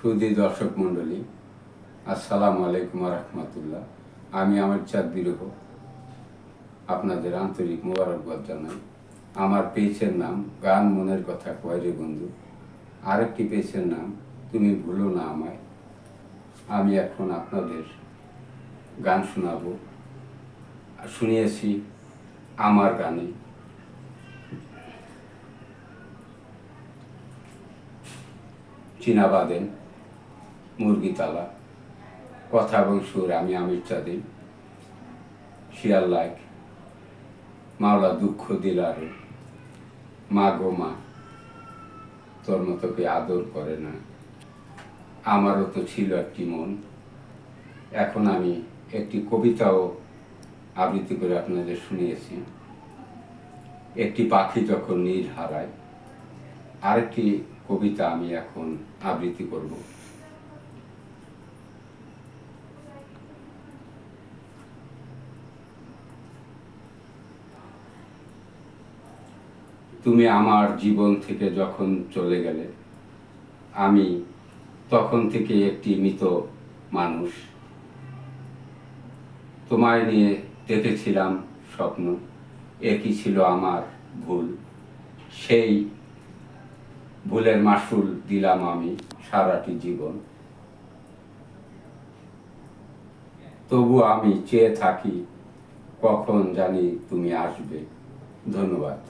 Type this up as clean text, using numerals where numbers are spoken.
সুধী দর্শক মণ্ডলী, আসসালামু আলাইকুম রহমতুল্লাহ। আমি আমির চাঁদ বিরহ আপনাদের আন্তরিক মোবারকবাদ জানাই। আমার পেজের নাম গান মনের কথা কয় রে বন্ধু, আরেকটি পেজের নাম তুমি ভুলো না আমায়। আমি এখন আপনাদের গান শোনাবো, শুনিয়েছি আমার গানে। চীনাবাদেন, মুরগিতালা, কথা এবং সুর আমি আমির চাঁদি। শিয়াল লাইক, মাওলা দুঃখ দিলারে, মা গো মা তোর মতোকে আদর করে না, আমারও তো ছিল একটি মন। এখন আমি একটি কবিতাও আবৃত্তি করে আপনাদের শুনিয়েছি। একটি পাখি যখন নীড় হারায়, আরেকটি কবিতা আমি এখন আবৃত্তি করব। তুমি আমার জীবন থেকে যখন চলে গেলে, আমি তখন থেকে একটি মৃত মানুষ। তোমায় নিয়ে দেখেছিলাম স্বপ্ন, একই ছিল আমার ভুল। সেই ভুলের মাসুল দিলাম আমি সারাটি জীবন। তবু আমি চেয়ে থাকি কখন জানি তুমি আসবে। ধন্যবাদ।